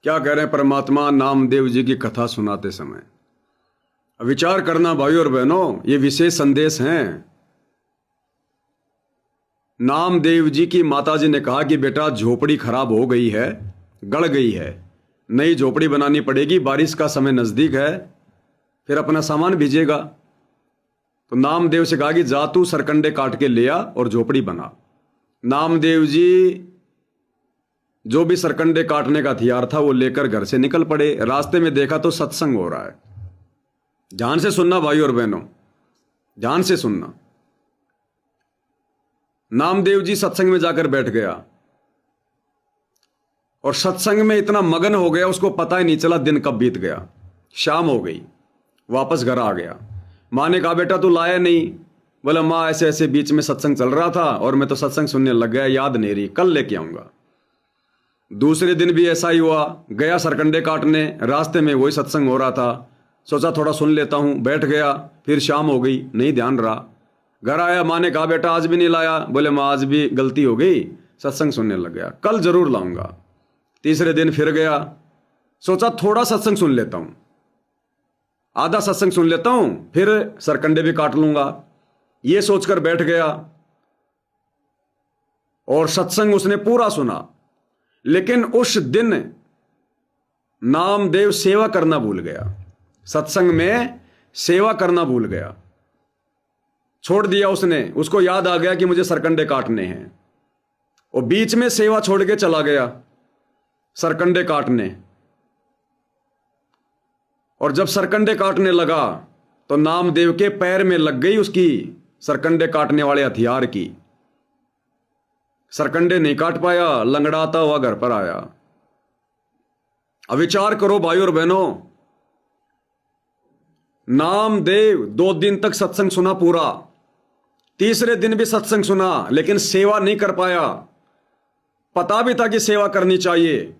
क्या कह रहे हैं परमात्मा नामदेव जी की कथा सुनाते समय। विचार करना भाइयों और बहनों, ये विशेष संदेश हैं। नामदेव जी की माताजी ने कहा कि बेटा झोपड़ी खराब हो गई है, गड़ गई है, नई झोपड़ी बनानी पड़ेगी, बारिश का समय नजदीक है, फिर अपना सामान भेजेगा। तो नामदेव से कहा कि जा तू सरकंडे काट के ले आ और झोपड़ी बना। नामदेव जी जो भी सरकंडे काटने का हथियार था वो लेकर घर से निकल पड़े। रास्ते में देखा तो सत्संग हो रहा है। ध्यान से सुनना भाइयों और बहनों, ध्यान से सुनना। नामदेव जी सत्संग में जाकर बैठ गया और सत्संग में इतना मगन हो गया उसको पता ही नहीं चला दिन कब बीत गया। शाम हो गई, वापस घर आ गया। माँ ने कहा बेटा तू लाया नहीं। बोला माँ ऐसे ऐसे बीच में सत्संग चल रहा था और मैं तो सत्संग सुनने लग गया, याद नहीं रही, कल लेके आऊंगा। दूसरे दिन भी ऐसा ही हुआ, गया सरकंडे काटने, रास्ते में वही सत्संग हो रहा था, सोचा थोड़ा सुन लेता हूं, बैठ गया, फिर शाम हो गई, नहीं ध्यान रहा। घर आया, माँ ने कहा बेटा आज भी नहीं लाया। बोले माँ आज भी गलती हो गई, सत्संग सुनने लग गया, कल जरूर लाऊंगा। तीसरे दिन फिर गया, सोचा थोड़ा सत्संग सुन लेता हूं, आधा सत्संग सुन लेता हूं, फिर सरकंडे भी काट लूंगा। ये सोचकर बैठ गया और सत्संग उसने पूरा सुना। लेकिन उस दिन नामदेव सेवा करना भूल गया, सत्संग में सेवा करना भूल गया, छोड़ दिया उसने। उसको याद आ गया कि मुझे सरकंडे काटने हैं, और बीच में सेवा छोड़ के चला गया सरकंडे काटने। और जब सरकंडे काटने लगा तो नामदेव के पैर में लग गई उसकी सरकंडे काटने वाले हथियार की। सरकंडे नहीं काट पाया, लंगड़ाता हुआ घर पर आया। अब विचार करो भाइयों और बहनों, नामदेव 2 दिन तक सत्संग सुना पूरा, तीसरे दिन भी सत्संग सुना, लेकिन सेवा नहीं कर पाया। पता भी था कि सेवा करनी चाहिए,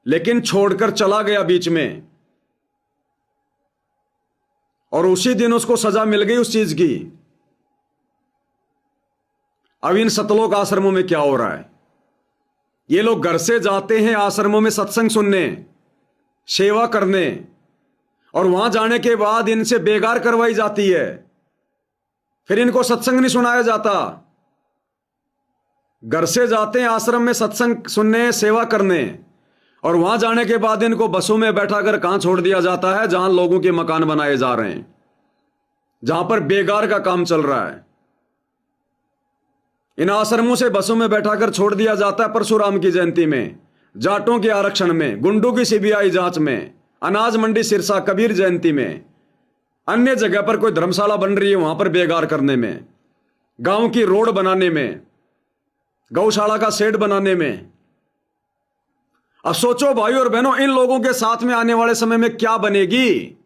लेकिन छोड़कर चला गया बीच में, और उसी दिन उसको सजा मिल गई उस चीज की। अब इन सतलोक आश्रमों में क्या हो रहा है, ये लोग घर से जाते हैं आश्रमों में सत्संग सुनने, सेवा करने, और वहां जाने के बाद इनसे बेगार करवाई जाती है, फिर इनको सत्संग नहीं सुनाया जाता। घर से जाते हैं आश्रम में सत्संग सुनने, सेवा करने, और वहां जाने के बाद इनको बसों में बैठाकर कहां छोड़ दिया जाता है, जहां लोगों के मकान बनाए जा रहे हैं, जहां पर बेगार का काम चल रहा है। इन आश्रमों से बसों में बैठाकर छोड़ दिया जाता है परशुराम की जयंती में, जाटों के आरक्षण में, गुंडों की सीबीआई जांच में, अनाज मंडी सिरसा कबीर जयंती में, अन्य जगह पर कोई धर्मशाला बन रही है वहां पर बेगार करने में, गांव की रोड बनाने में, गौशाला का शेड बनाने में। अब सोचो भाइयों और बहनों, इन लोगों के साथ में आने वाले समय में क्या बनेगी,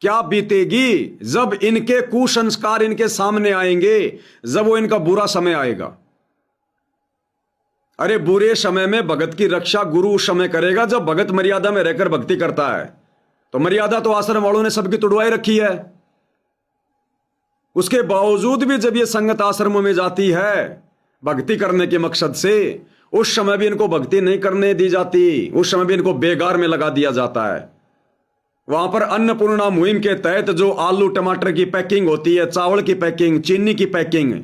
क्या बीतेगी, जब इनके कुसंस्कार इनके सामने आएंगे, जब वो इनका बुरा समय आएगा। अरे बुरे समय में भगत की रक्षा गुरु उस समय करेगा जब भगत मर्यादा में रहकर भक्ति करता है। तो मर्यादा तो आश्रम वालों ने सबकी तुड़वाई रखी है। उसके बावजूद भी जब ये संगत आश्रमों में जाती है भक्ति करने के मकसद से, उस समय भी इनको भक्ति नहीं करने दी जाती, उस समय भी इनको बेगार में लगा दिया जाता है। वहां पर अन्नपूर्णा मुहिम के तहत जो आलू टमाटर की पैकिंग होती है, चावल की पैकिंग, चीनी की पैकिंग,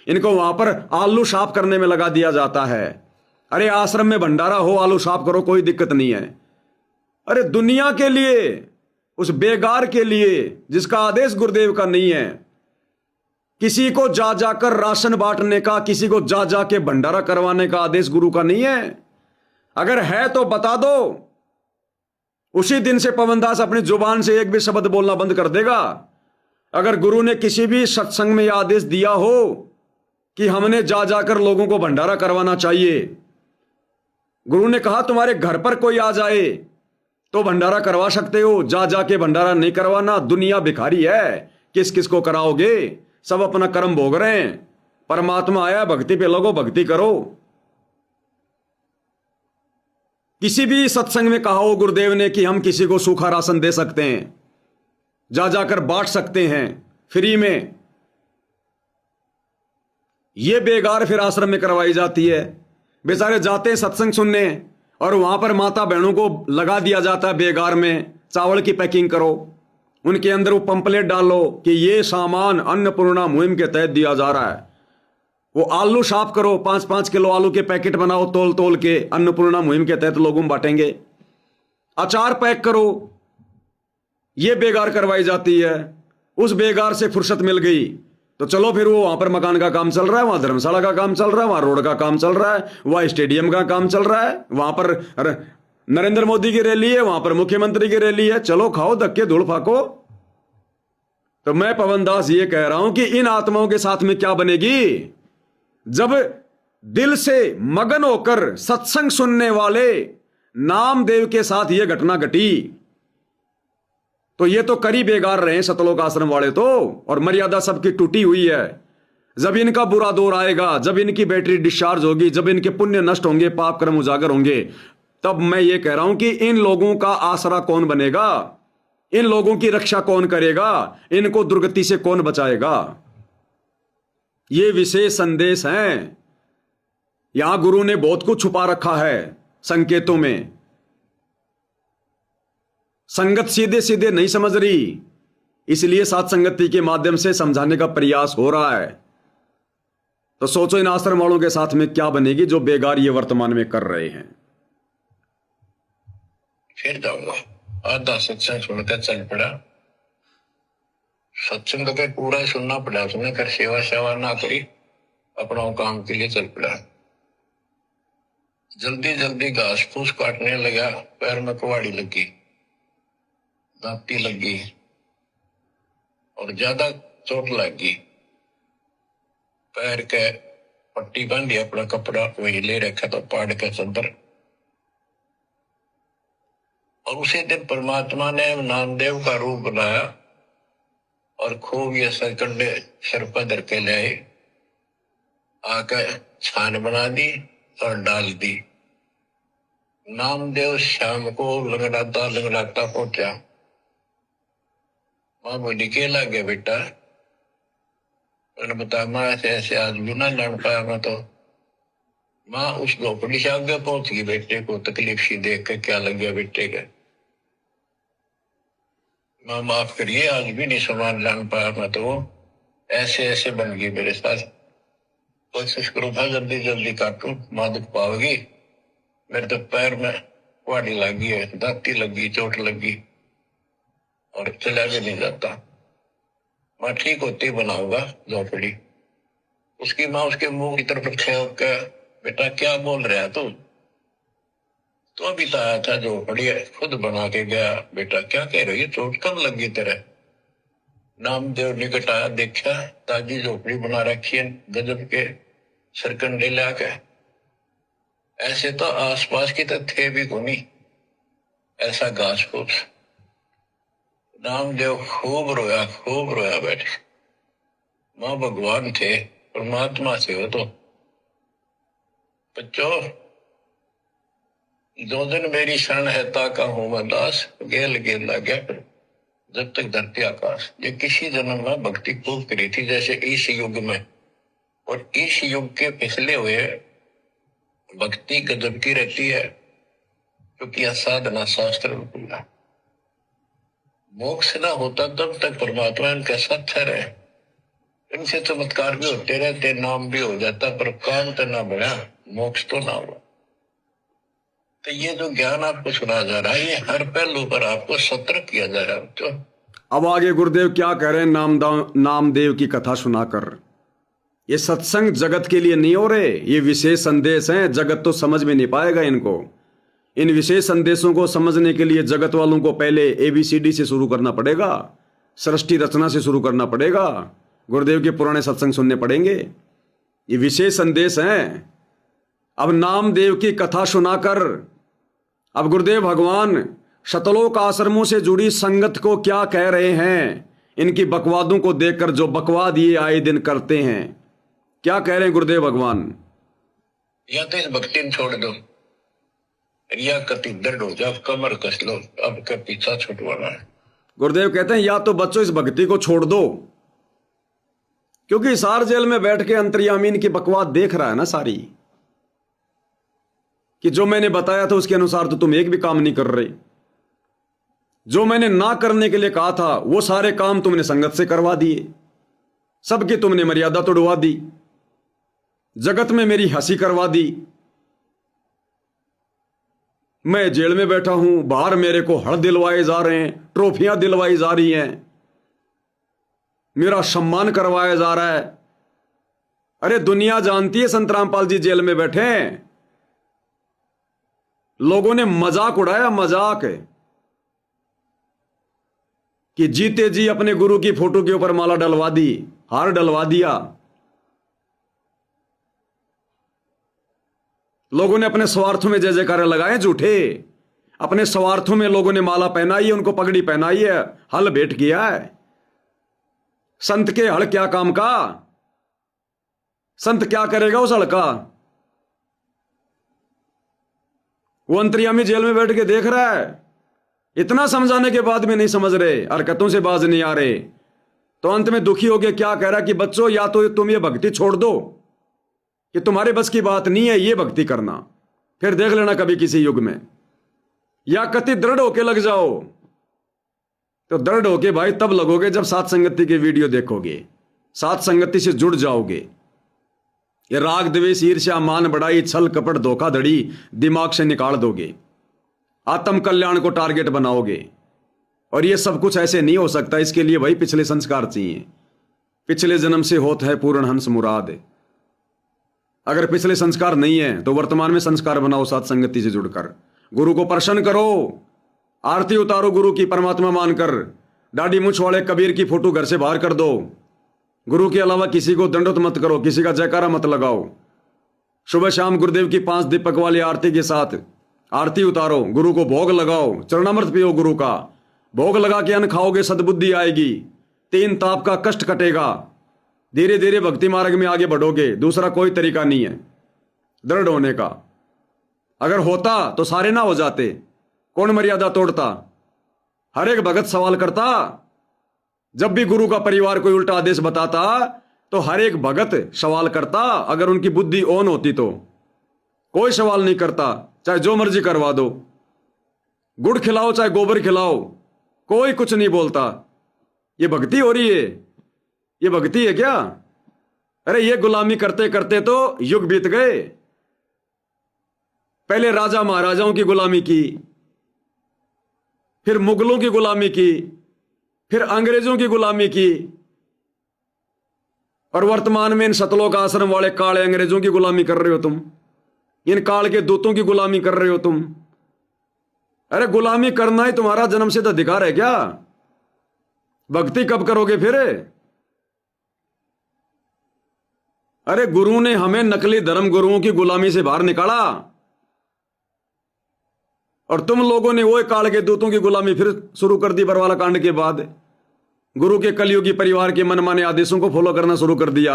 इनको वहां पर आलू साफ करने में लगा दिया जाता है। अरे आश्रम में भंडारा हो, आलू साफ करो, कोई दिक्कत नहीं है। अरे दुनिया के लिए, उस बेगार के लिए जिसका आदेश गुरुदेव का नहीं है, किसी को जा जाकर राशन बांटने का, किसी को जा जाके भंडारा करवाने का आदेश गुरु का नहीं है। अगर है तो बता दो, उसी दिन से पवनदास अपनी जुबान से एक भी शब्द बोलना बंद कर देगा। अगर गुरु ने किसी भी सत्संग में यह आदेश दिया हो कि हमने जा जाकर लोगों को भंडारा करवाना चाहिए, गुरु ने कहा तुम्हारे घर पर कोई आ जाए तो भंडारा करवा सकते हो, जा जाके भंडारा नहीं करवाना। दुनिया भिखारी है, किस किस को कराओगे, सब अपना कर्म भोग रहे हैं। परमात्मा आया, भक्ति पे लगो, भक्ति करो। किसी भी सत्संग में कहा हो गुरुदेव ने कि हम किसी को सूखा राशन दे सकते हैं, जा जाकर बांट सकते हैं फ्री में। ये बेगार फिर आश्रम में करवाई जाती है। बेचारे जाते हैं सत्संग सुनने, और वहां पर माता बहनों को लगा दिया जाता है बेगार में, चावल की पैकिंग करो, उनके अंदर वो पंपलेट डालो कि ये सामान अन्नपूर्णा मुहिम के तहत दिया जा रहा है। वो आलू साफ करो, 5-5 किलो आलू के पैकेट बनाओ तोल तोल के, अन्नपूर्णा मुहिम के तहत लोगों में बांटेंगे। अचार पैक करो, ये बेगार करवाई जाती है। उस बेगार से फुर्सत मिल गई तो चलो फिर वो वहां पर मकान का काम चल रहा है, वहां धर्मशाला का काम चल रहा है, वहां रोड का काम चल रहा है, वहां स्टेडियम का काम चल रहा है, वहां पर नरेंद्र मोदी की रैली है, वहां पर मुख्यमंत्री की रैली है, चलो खाओ धक्के धूल फाको। तो मैं पवन दास ये कह रहा हूं कि इन आत्माओं के साथ में क्या बनेगी? जब दिल से मगन होकर सत्संग सुनने वाले नामदेव के साथ यह घटना घटी तो ये तो करी बेगार रहे सतलोक आश्रम वाले तो, और मर्यादा सबकी टूटी हुई है। जब इनका बुरा दौर आएगा, जब इनकी बैटरी डिस्चार्ज होगी, जब इनके पुण्य नष्ट होंगे, पाप कर्म उजागर होंगे, तब मैं ये कह रहा हूं कि इन लोगों का आसरा कौन बनेगा, इन लोगों की रक्षा कौन करेगा, इनको दुर्गति से कौन बचाएगा? ये विशेष संदेश हैं। यहां गुरु ने बहुत कुछ छुपा रखा है संकेतों में। संगत सीधे सीधे नहीं समझ रही, इसलिए साथ संगति के माध्यम से समझाने का प्रयास हो रहा है। तो सोचो इन आश्रम वालों के साथ में क्या बनेगी जो बेगार ये वर्तमान में कर रहे हैं। फिर जाऊंगा, आधा सत्संग सुनकर चल पड़ा। सत्संग तो पूरा ही सुनना पड़ा उसने, कर सेवा सेवा ना करी, अपना काम के लिए चल पड़ा। जल्दी जल्दी घास फूस काटने लगा, पैर में कुहाड़ी लगी, दांती लगी और ज्यादा चोट लगी। पैर के पट्टी बांधी, अपना कपड़ा वही ले रखा तो पाड़ के चंदर। और उसी दिन परमात्मा ने नामदेव का रूप बनाया और खूब ये सरकंडे सर पर धर के ले आए, आकर छान बना दी और डाल दी। नामदेव शाम को लंगड़ाता लंगड़ाता पहुंचा। मां बोली के लगे बेटा? मैंने बताया मां ऐसे ऐसे आज भी ना लड़ पाया मैं तो। मां उस झोपड़ी से आगे पहुंच गई, बेटे को तकलीफ सी देख के क्या लग गया बेटे के। मां माफ करिए आज भी नहीं सामान लान पाया मैं तो, ऐसे ऐसे बन गई मेरे साथ। कोशिश करो था जल्दी जल्दी काटू, मां दुख पाओगी। मेरे तो पैर में कुहाड़ी लगी है, दांती लगी, चोट लगी और चला भी नहीं जाता। मां ठीक होती बनाऊंगा झोपड़ी। उसकी मां उसके मुंह की तरफ खेल के, बेटा क्या बोल रहा है तू? तो अभी तो आया था झोपड़ी खुद बना के गया। बेटा क्या कह रही है, चोट कब लगी तेरे? नामदेव निकट आया, देखा ताजी झोपड़ी बना रखी है, गजब के सरकंडे ला के। ऐसे तो आसपास की तो थे भी कोनी, ऐसा घास फूस। नामदेव खूब रोया बैठे। मां भगवान थे, परमात्मा थे वो तो। बच्चों, दो दिन मेरी शरण है ताका हूं मैं दास, गेल गेल गया जब तक धरती आकाश। ये किसी जन्म में भक्ति खूब करी थी, जैसे इस युग में और इस युग के पिछले हुए भक्ति गजब की रहती है, क्योंकि यह साधना शास्त्र में मोक्ष ना होता तब तक परमात्मा इनके साथ ठहरे। इनसे चमत्कार भी होते रहते, नाम भी हो जाता, पर काम तो ना बढ़ा, मोक्ष तो ना हुआ। तो ये जो ज्ञान आपको सुना जा रहा है, ये हर पहलू पर आपको सतर्क किया जा रहा है। तो अब आगे गुरुदेव क्या कह रहे हैं नामदेव की कथा सुनाकर। ये सत्संग जगत के लिए नहीं हो रहे, ये विशेष संदेश हैं, जगत तो समझ में नहीं पाएगा इनको। इन विशेष संदेशों को समझने के लिए जगत वालों को पहले ABCD से शुरू करना पड़ेगा, सृष्टि रचना से शुरू करना पड़ेगा, गुरुदेव के पुराने सत्संग सुनने पड़ेंगे। ये विशेष संदेश हैं। अब नामदेव की कथा सुनाकर अब गुरुदेव भगवान शतलोक आश्रमों से जुड़ी संगत को क्या कह रहे हैं, इनकी बकवादों को देखकर, जो बकवाद ये आए दिन करते हैं, क्या कह रहे हैं गुरुदेव भगवान? या तो इस भक्ति में छोड़ दो, या कति दर्द हो जाओ, कमर कस लो, अब का पीछा छुटवाना है। गुरुदेव कहते हैं या तो बच्चों इस भक्ति को छोड़ दो, क्योंकि हिसार जेल में बैठ के अंतर्यामी इनकी बकवाद देख रहा है ना सारी। कि जो मैंने बताया था उसके अनुसार तो तुम एक भी काम नहीं कर रहे। जो मैंने ना करने के लिए कहा था वो सारे काम तुमने संगत से करवा दिए, सबकी तुमने मर्यादा तोड़वा दी, जगत में मेरी हंसी करवा दी। मैं जेल में बैठा हूं, बाहर मेरे को हड़ दिलवाए जा रहे हैं, ट्रॉफियां दिलवाई जा रही हैं, मेरा सम्मान करवाया जा रहा है। अरे दुनिया जानती है संत रामपाल जी जेल में बैठे हैं। लोगों ने मजाक उड़ाया, मजाक कि जीते जी अपने गुरु की फोटो के ऊपर माला डलवा दी, हार डलवा दिया। लोगों ने अपने स्वार्थों में जय जयकार लगाए झूठे, अपने स्वार्थों में लोगों ने माला पहनाई है, उनको पगड़ी पहनाई है, हल भेंट किया है। संत के हल क्या काम का? संत क्या करेगा उस हल का? वो अंतर्यामी जेल में बैठ के देख रहा है, इतना समझाने के बाद भी नहीं समझ रहे, हरकतों से बाज नहीं आ रहे। तो अंत में दुखी होके क्या कह रहा कि बच्चों या तो तुम ये भक्ति छोड़ दो कि तुम्हारे बस की बात नहीं है ये भक्ति करना, फिर देख लेना कभी किसी युग में, या कति दृढ़ होके लग जाओ। तो दृढ़ होके भाई तब लगोगे जब सात संगति के वीडियो देखोगे, सात संगति से जुड़ जाओगे। ये राग द्वेष ईर्ष्या मान बढ़ाई छल कपट धोखाधड़ी दिमाग से निकाल दोगे, आत्म कल्याण को टारगेट बनाओगे। और ये सब कुछ ऐसे नहीं हो सकता, इसके लिए भाई पिछले संस्कार चाहिए। पिछले जन्म से होत है पूर्ण हंस मुराद। अगर पिछले संस्कार नहीं है तो वर्तमान में संस्कार बनाओ, सात संगति से जुड़कर गुरु को प्रसन्न करो, आरती उतारो गुरु की परमात्मा मानकर। दाढ़ी मूंछ वाले कबीर की फोटो घर से बाहर कर दो। गुरु के अलावा किसी को दंडोत मत करो, किसी का जयकारा मत लगाओ। सुबह शाम गुरुदेव की 5 दीपक वाली आरती के साथ आरती उतारो, गुरु को भोग लगाओ, चरणामृत पियो गुरु का। भोग लगा के अन्न खाओगे, सद्बुद्धि आएगी, 3 ताप का कष्ट कटेगा, धीरे धीरे भक्ति मार्ग में आगे बढ़ोगे। दूसरा कोई तरीका नहीं है दृढ़ होने का। अगर होता तो सारे ना हो जाते, कौन मर्यादा तोड़ता? हर एक भगत सवाल करता। जब भी गुरु का परिवार कोई उल्टा आदेश बताता तो हर एक भगत सवाल करता। अगर उनकी बुद्धि ऑन होती तो कोई सवाल नहीं करता, चाहे जो मर्जी करवा दो, गुड़ खिलाओ चाहे गोबर खिलाओ, कोई कुछ नहीं बोलता। ये भक्ति हो रही है? ये भक्ति है क्या? अरे ये गुलामी करते करते तो युग बीत गए। पहले राजा महाराजाओं की गुलामी की, फिर मुगलों की गुलामी की, फिर अंग्रेजों की गुलामी की, और वर्तमान में इन सतलोक आश्रम वाले काले अंग्रेजों की गुलामी कर रहे हो तुम। इन काल के दूतों की गुलामी कर रहे हो तुम। अरे गुलामी करना ही तुम्हारा जन्मसिद्ध अधिकार है क्या? भक्ति कब करोगे फिर? अरे गुरु ने हमें नकली धर्म गुरुओं की गुलामी से बाहर निकाला, और तुम लोगों ने वो काल के दूतों की गुलामी फिर शुरू कर दी बरवाला कांड के बाद। गुरु के कलयुगी परिवार के मनमाने आदेशों को फॉलो करना शुरू कर दिया।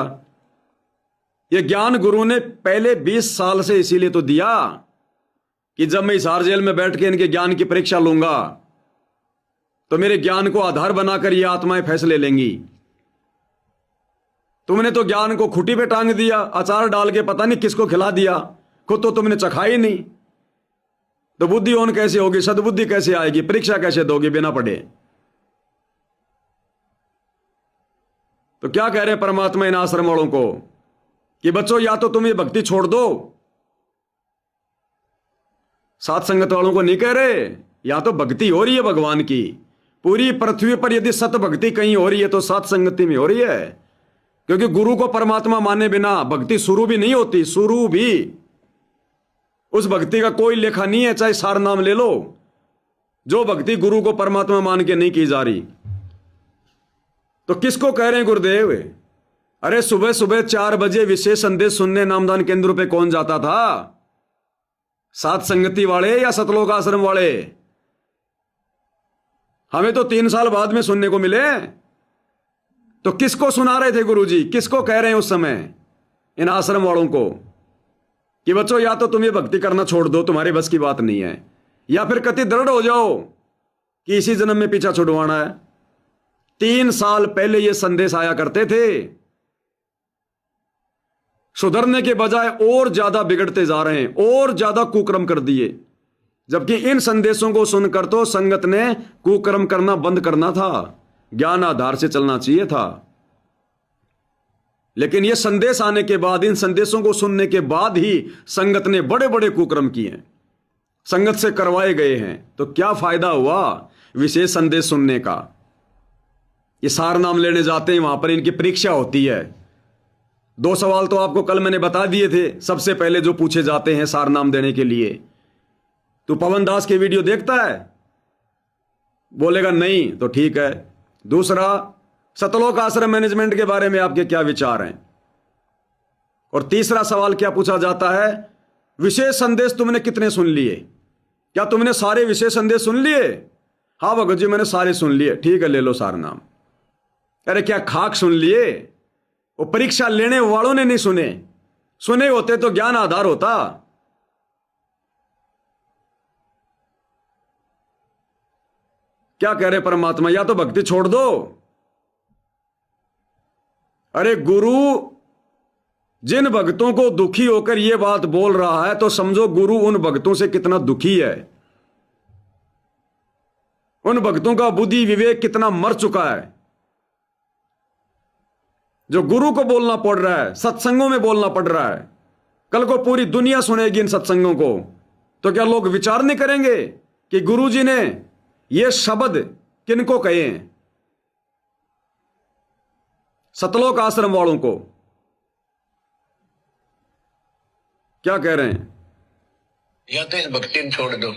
ये ज्ञान गुरु ने पहले 20 साल से इसीलिए तो दिया कि जब मैं हिसार जेल में बैठ के इनके ज्ञान की परीक्षा लूंगा तो मेरे ज्ञान को आधार बनाकर ये आत्माएं फैसले लेंगी। तुमने तो ज्ञान को खुटी पे टांग दिया, अचार डाल के पता नहीं किसको खिला दिया, खुद तो तुमने चखा ही नहीं। तो बुद्धि ऑन कैसे होगी? सद्बुद्धि कैसे आएगी? परीक्षा कैसे दोगे बिना पढ़े? तो क्या कह रहे परमात्मा इन आश्रम वालों को कि बच्चों या तो तुम ये भक्ति छोड़ दो। सात संगत वालों को नहीं कह रहे, या तो भक्ति हो रही है भगवान की पूरी पृथ्वी पर, यदि सत भक्ति कहीं हो रही है तो सात संगति में हो रही है। क्योंकि गुरु को परमात्मा माने बिना भक्ति शुरू भी नहीं होती। शुरू भी उस भक्ति का कोई लेखा नहीं है, चाहे सार नाम ले लो। जो भक्ति गुरु को परमात्मा मान के नहीं की जा रही, तो किसको कह रहे हैं गुरुदेव? अरे सुबह सुबह 4 बजे विशेष संदेश सुनने नामदान केंद्रों पे कौन जाता था? सात संगति वाले या सतलोक आश्रम वाले? हमें तो 3 साल बाद में सुनने को मिले। तो किसको सुना रहे थे गुरुजी? किसको कह रहे हैं उस समय इन आश्रम वालों को कि बच्चों या तो तुम ये भक्ति करना छोड़ दो, तुम्हारे बस की बात नहीं है, या फिर कति दृढ़ हो जाओ कि इसी जन्म में पीछा छुड़वाना है। 3 साल पहले ये संदेश आया करते थे सुधरने के बजाय और ज्यादा बिगड़ते जा रहे हैं, और ज्यादा कुकर्म कर दिए। जबकि इन संदेशों को सुनकर तो संगत ने कुकर्म करना बंद करना था, ज्ञान आधार से चलना चाहिए था। लेकिन ये संदेश आने के बाद, इन संदेशों को सुनने के बाद ही संगत ने बड़े बड़े कुकर्म किए, संगत से करवाए गए हैं। तो क्या फायदा हुआ विशेष संदेश सुनने का? ये सार नाम लेने जाते हैं, वहां पर इनकी परीक्षा होती है। 2 सवाल तो आपको कल मैंने बता दिए थे, सबसे पहले जो पूछे जाते हैं सार नाम देने के लिए। तू पवन दास के वीडियो देखता है? बोलेगा नहीं, तो ठीक है। दूसरा, सतलोक आश्रम मैनेजमेंट के बारे में आपके क्या विचार हैं? और तीसरा सवाल क्या पूछा जाता है? विशेष संदेश तुमने कितने सुन लिए? क्या तुमने सारे विशेष संदेश सुन लिए? हाँ भगत जी, मैंने सारे सुन लिए। ठीक है, ले लो सार नाम। अरे क्या खाक सुन लिए? वो परीक्षा लेने वालों ने नहीं सुने, सुने होते तो ज्ञान आधार होता। क्या कह रहे परमात्मा? या तो भक्ति छोड़ दो। अरे गुरु जिन भक्तों को दुखी होकर यह बात बोल रहा है, तो समझो गुरु उन भक्तों से कितना दुखी है, उन भक्तों का बुद्धि विवेक कितना मर चुका है। जो गुरु को बोलना पड़ रहा है, सत्संगों में बोलना पड़ रहा है, कल को पूरी दुनिया सुनेगी इन सत्संगों को, तो क्या लोग विचार नहीं करेंगे कि गुरु जी ने ये शब्द किनको कहे हैं? सतलोक आश्रम वालों को। क्या कह रहे हैं? या तो इस भक्ति में छोड़ दो,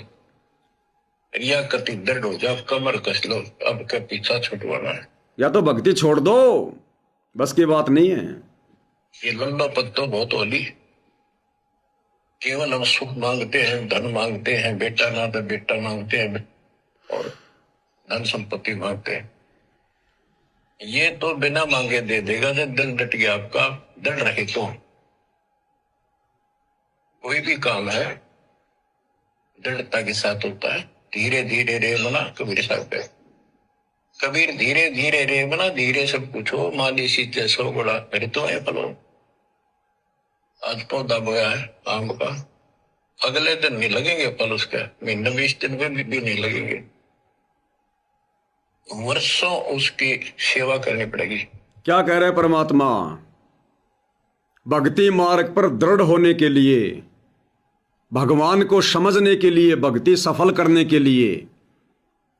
या कति दृढ़ हो जाओ, कमर कस लो, अब का पीछा छुटवाना है। या तो भक्ति छोड़ दो, बस की बात नहीं है। ये लंबा पद तो बहुत होली। केवल हम सुख मांगते हैं, धन मांगते हैं, बेटा ना तो बेटा मांगते हैं, और धन संपत्ति मांगते हैं। ये तो बिना मांगे दे देगा जब दिल डट गया आपका, डर रहे तो। कोई भी काम है दृढ़ता के साथ होता है। धीरे धीरे रे मना, कबीर साहब है। कबीर धीरे धीरे रे मना, धीरे सब कुछ हो, माली सीते सो बड़ा मेरे तो है फलो। आज पौधा बोया है आम का, अगले दिन नहीं लगेंगे फल उसका, महीने 20 दिन में भी नहीं लगेंगे, वर्षों उसकी सेवा करनी पड़ेगी। क्या कह रहे परमात्मा? भक्ति मार्ग पर दृढ़ होने के लिए, भगवान को समझने के लिए, भक्ति सफल करने के लिए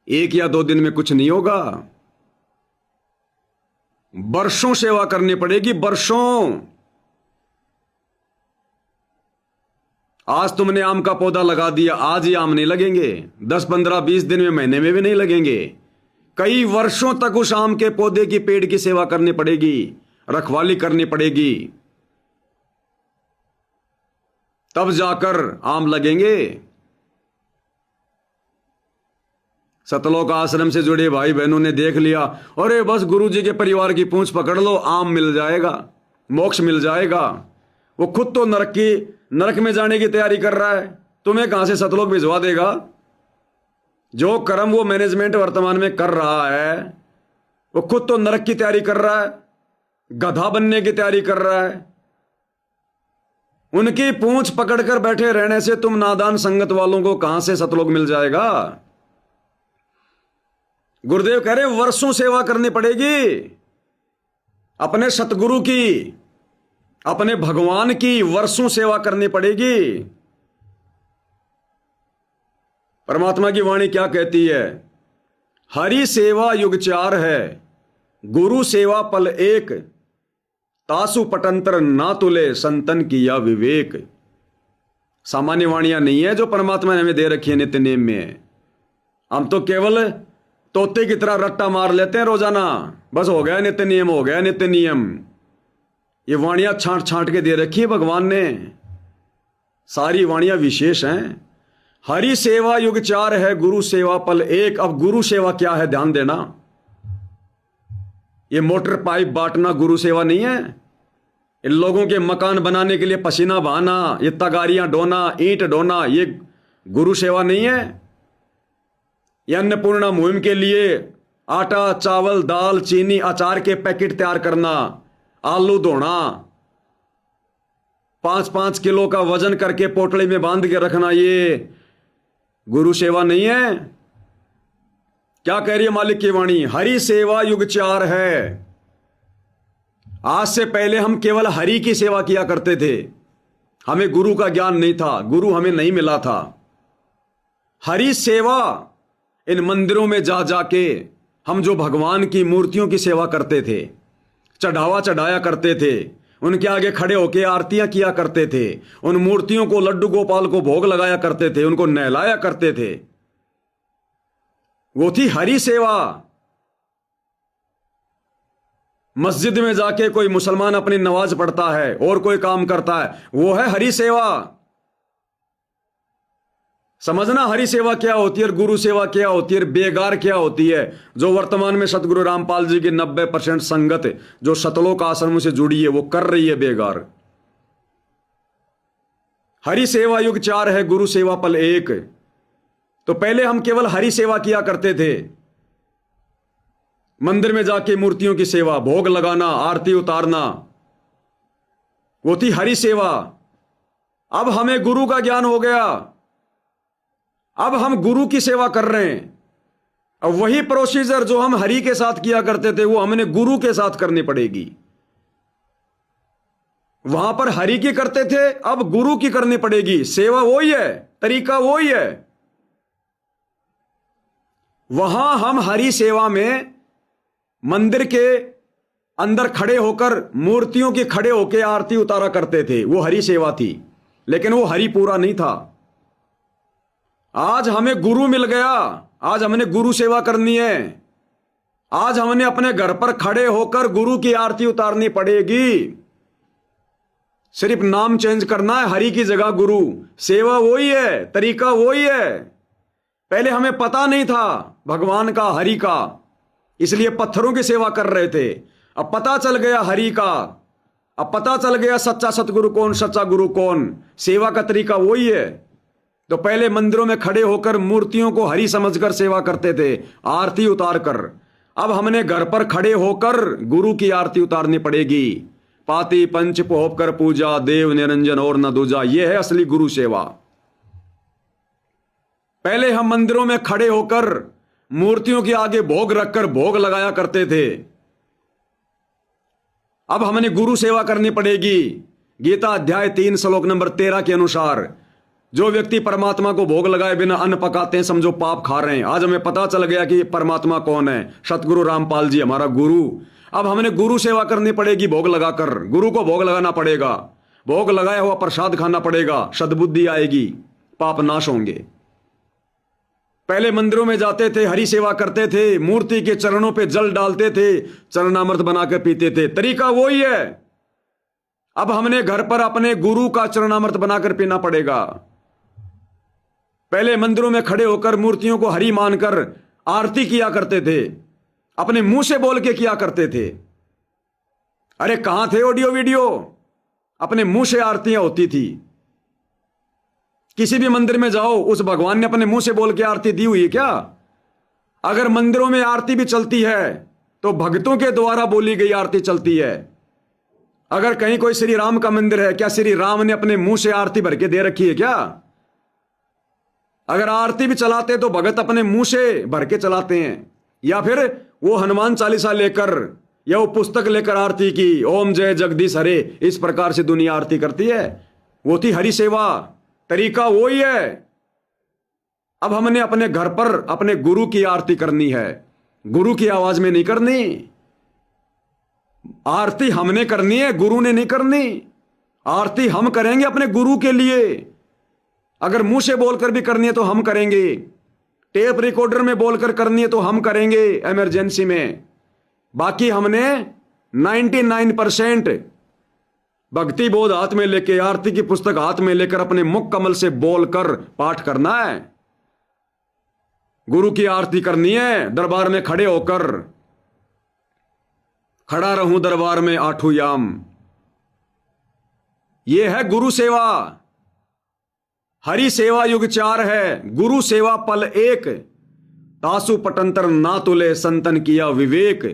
1 या 2 दिन में कुछ नहीं होगा, वर्षों सेवा करनी पड़ेगी, वर्षों। आज तुमने आम का पौधा लगा दिया, आज ही आम नहीं लगेंगे, 10, 15, 20 दिन में, महीने में भी नहीं लगेंगे। कई वर्षों तक उस आम के पौधे की, पेड़ की सेवा करनी पड़ेगी, रखवाली करनी पड़ेगी, तब जाकर आम लगेंगे। सतलोक आश्रम से जुड़े भाई बहनों ने देख लिया, अरे बस गुरु जी के परिवार की पूंछ पकड़ लो, आम मिल जाएगा, मोक्ष मिल जाएगा। वो खुद तो नरक में जाने की तैयारी कर रहा है, तुम्हें कहां से सतलोक भिजवा देगा? जो कर्म वो मैनेजमेंट वर्तमान में कर रहा है, वो खुद तो नरक की तैयारी कर रहा है, गधा बनने की तैयारी कर रहा है। उनकी पूंछ पकड़कर बैठे रहने से तुम नादान संगत वालों को कहां से सतलोक मिल जाएगा? गुरुदेव कह रहे वर्षों सेवा करनी पड़ेगी, अपने सतगुरु की, अपने भगवान की वर्षों सेवा करनी पड़ेगी। परमात्मा की वाणी क्या कहती है? हरि सेवा युग 4 है, गुरु सेवा पल एक, तासु पटंतर ना तुले, संतन किया विवेक। सामान्य वाणियां नहीं है जो परमात्मा ने हमें दे रखी है नित्य नेम में। हम तो केवल तोते की तरह रट्टा मार लेते हैं रोजाना, बस हो गया नित्य नियम, हो गया नित्य नियम। ये वाणियां छांट छांट के दे रखी है भगवान ने, सारी वाणियां विशेष हैं। हरि सेवा युग 4 है, गुरु सेवा पल एक। अब गुरु सेवा क्या है, ध्यान देना। ये मोटर पाइप बांटना गुरु सेवा नहीं है। इन लोगों के मकान बनाने के लिए पसीना बहाना, ये तगारियां ढोना, ईंट ढोना, ये गुरु सेवा नहीं है। ये अन्नपूर्णा मुहिम के लिए आटा, चावल, दाल, चीनी, अचार के पैकेट तैयार करना, आलू धोना, 5-5 किलो का वजन करके पोटली में बांध के रखना, ये गुरु सेवा नहीं है। क्या कह रही है मालिक की वाणी? हरि सेवा युग 4 है। आज से पहले हम केवल हरि की सेवा किया करते थे, हमें गुरु का ज्ञान नहीं था, गुरु हमें नहीं मिला था। हरि सेवा इन मंदिरों में जा जाके हम जो भगवान की मूर्तियों की सेवा करते थे, चढ़ावा चढ़ाया करते थे, उनके आगे खड़े होकर आरतियां किया करते थे, उन मूर्तियों को लड्डू गोपाल को भोग लगाया करते थे, उनको नहलाया करते थे, वो थी हरि सेवा। मस्जिद में जाके कोई मुसलमान अपनी नमाज पढ़ता है और कोई काम करता है, वो है हरि सेवा। समझना हरि सेवा क्या होती है और गुरु सेवा क्या होती है, बेगार क्या होती है। जो वर्तमान में सतगुरु रामपाल जी की 90% संगत जो सतलोक आश्रम से जुड़ी है वो कर रही है बेगार। हरि सेवा युग 4 है, गुरु सेवा पल 1। तो पहले हम केवल हरि सेवा किया करते थे, मंदिर में जाके मूर्तियों की सेवा, भोग लगाना, आरती उतारना, वो थी हरि सेवा। अब हमें गुरु का ज्ञान हो गया, अब हम गुरु की सेवा कर रहे हैं। अब वही प्रोसीजर जो हम हरि के साथ किया करते थे वो हमने गुरु के साथ करनी पड़ेगी। वहां पर हरि की करते थे, अब गुरु की करनी पड़ेगी। सेवा वही है, तरीका वही है। वहां हम हरि सेवा में मंदिर के अंदर खड़े होकर मूर्तियों की खड़े होकर आरती उतारा करते थे, वो हरि सेवा थी, लेकिन वो हरि पूरा नहीं था। आज हमें गुरु मिल गया, आज हमने गुरु सेवा करनी है। आज हमने अपने घर पर खड़े होकर गुरु की आरती उतारनी पड़ेगी। सिर्फ नाम चेंज करना है, हरि की जगह गुरु। सेवा वही है, तरीका वही है। पहले हमें पता नहीं था भगवान का, हरि का, इसलिए पत्थरों की सेवा कर रहे थे। अब पता चल गया हरि का, अब पता चल गया सच्चा सतगुरु कौन, सच्चा गुरु कौन। सेवा का तरीका वही है। तो पहले मंदिरों में खड़े होकर मूर्तियों को हरि समझकर सेवा करते थे, आरती उतार कर। अब हमने घर पर खड़े होकर गुरु की आरती उतारनी पड़ेगी। पाती पंच पोप कर पूजा, देव निरंजन और न दूजा, यह है असली गुरु सेवा। पहले हम मंदिरों में खड़े होकर मूर्तियों के आगे भोग रखकर भोग लगाया करते थे, अब हमें गुरु सेवा करनी पड़ेगी। गीता अध्याय 3 श्लोक नंबर 13 के अनुसार जो व्यक्ति परमात्मा को भोग लगाए बिना अन्न पकाते हैं, समझो पाप खा रहे हैं। आज हमें पता चल गया कि परमात्मा कौन है, सतगुरु रामपाल जी हमारा गुरु। अब हमने गुरु सेवा करनी पड़ेगी, भोग लगाकर। गुरु को भोग लगाना पड़ेगा, भोग लगाया हुआ प्रसाद खाना पड़ेगा, सद्बुद्धि आएगी, पाप नाश होंगे। पहले मंदिरों में जाते थे, हरि सेवा करते थे, मूर्ति के चरणों पे जल डालते थे, चरणामृत बनाकर पीते थे, तरीका वही है। अब हमने घर पर अपने गुरु का चरणामृत बनाकर पीना पड़ेगा। पहले मंदिरों में खड़े होकर मूर्तियों को हरि मानकर आरती किया करते थे, अपने मुंह से बोल के किया करते थे। अरे कहां थे ऑडियो वीडियो, अपने मुंह से आरतियां होती थी। किसी भी मंदिर में जाओ, उस भगवान ने अपने मुंह से बोल के आरती दी हुई है क्या? अगर मंदिरों में आरती भी चलती है तो भक्तों के द्वारा बोली गई आरती चलती है। अगर कहीं कोई श्री राम का मंदिर है, क्या श्री राम ने अपने मुंह से आरती भर के दे रखी है क्या? अगर आरती भी चलाते तो भगत अपने मुंह से भर के चलाते हैं, या फिर वो हनुमान चालीसा लेकर या वो पुस्तक लेकर आरती की, ओम जय जगदीश हरे, इस प्रकार से दुनिया आरती करती है। वो थी हरि सेवा, तरीका वही है। अब हमने अपने घर पर अपने गुरु की आरती करनी है, गुरु की आवाज में नहीं करनी। आरती हमने करनी है, गुरु ने नहीं करनी। आरती हम करेंगे अपने गुरु के लिए। अगर मुंह से बोलकर भी करनी है तो हम करेंगे, टेप रिकॉर्डर में बोलकर करनी है तो हम करेंगे इमरजेंसी में। बाकी हमने 99% भक्ति बोध हाथ में लेके, आरती की पुस्तक हाथ में लेकर अपने मुख कमल से बोलकर पाठ करना है। गुरु की आरती करनी है, दरबार में खड़े होकर। खड़ा रहूं दरबार में आठों याम, यह है गुरु सेवा। हरि सेवा युग 4 है, गुरु सेवा पल 1। तासु पटंतर ना तुले संतन किया विवेक।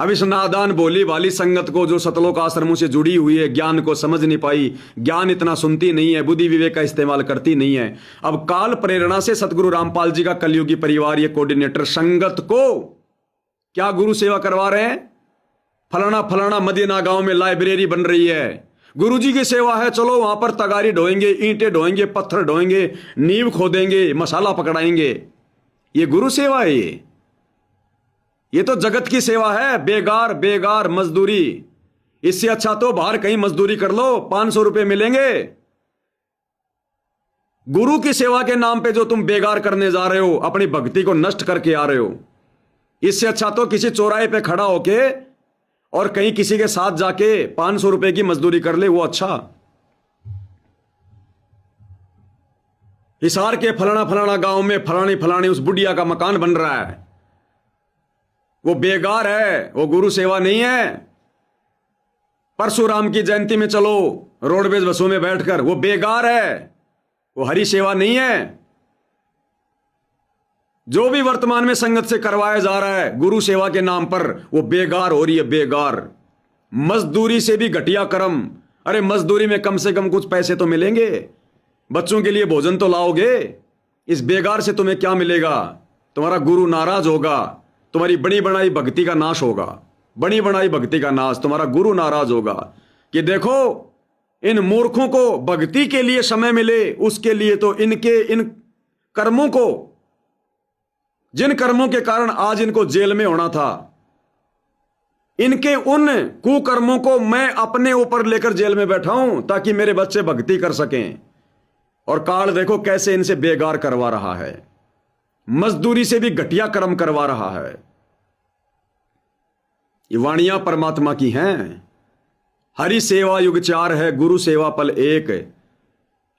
अब इस नादान बोली वाली संगत को, जो सतलोक आश्रमों से जुड़ी हुई है, ज्ञान को समझ नहीं पाई, ज्ञान इतना सुनती नहीं है, बुद्धि विवेक का इस्तेमाल करती नहीं है। अब काल प्रेरणा से सतगुरु रामपाल जी का कलयुगी परिवार, ये कोऑर्डिनेटर संगत को क्या गुरु सेवा करवा रहे हैं? फलाना फलाना मदीना गांव में लाइब्रेरी बन रही है, गुरुजी की सेवा है, चलो वहां पर तगारी ढोएंगे, ईंटें ढोएंगे, पत्थर ढोएंगे, नींव खोदेंगे, मसाला पकड़ाएंगे। ये गुरु सेवा है? ये तो जगत की सेवा है। बेगार बेगार मजदूरी, इससे अच्छा तो बाहर कहीं मजदूरी कर लो, 500 रुपए मिलेंगे। गुरु की सेवा के नाम पे जो तुम बेगार करने जा रहे हो, अपनी भक्ति को नष्ट करके आ रहे हो, इससे अच्छा तो किसी चौराहे पे खड़ा होके और कहीं किसी के साथ जाके 500 रुपए की मजदूरी कर ले, वो अच्छा। हिसार के फलाना फलाना गांव में फलानी फलानी उस बुढ़िया का मकान बन रहा है, वो बेगार है, वो गुरु सेवा नहीं है। परशुराम की जयंती में चलो रोडवेज बसों में बैठकर, वो बेगार है, वो हरि सेवा नहीं है। जो भी वर्तमान में संगत से करवाया जा रहा है गुरु सेवा के नाम पर, वो बेगार हो रही है, बेगार। मजदूरी से भी घटिया कर्म। अरे मजदूरी में कम से कम कुछ पैसे तो मिलेंगे, बच्चों के लिए भोजन तो लाओगे। इस बेगार से तुम्हें क्या मिलेगा? तुम्हारा गुरु नाराज होगा, तुम्हारी बनी बनाई भक्ति का नाश होगा, बनी बनाई भक्ति का नाश। तुम्हारा गुरु नाराज होगा कि देखो इन मूर्खों को भक्ति के लिए समय मिले, उसके लिए तो इनके इन कर्मों को, जिन कर्मों के कारण आज इनको जेल में होना था, इनके उन कुकर्मों को मैं अपने ऊपर लेकर जेल में बैठा हूं ताकि मेरे बच्चे भक्ति कर सकें। और काल देखो कैसे इनसे बेगार करवा रहा है, मजदूरी से भी घटिया कर्म करवा रहा है। ये वाणियां परमात्मा की हैं। हरि सेवा युग 4 है, गुरु सेवा पल 1।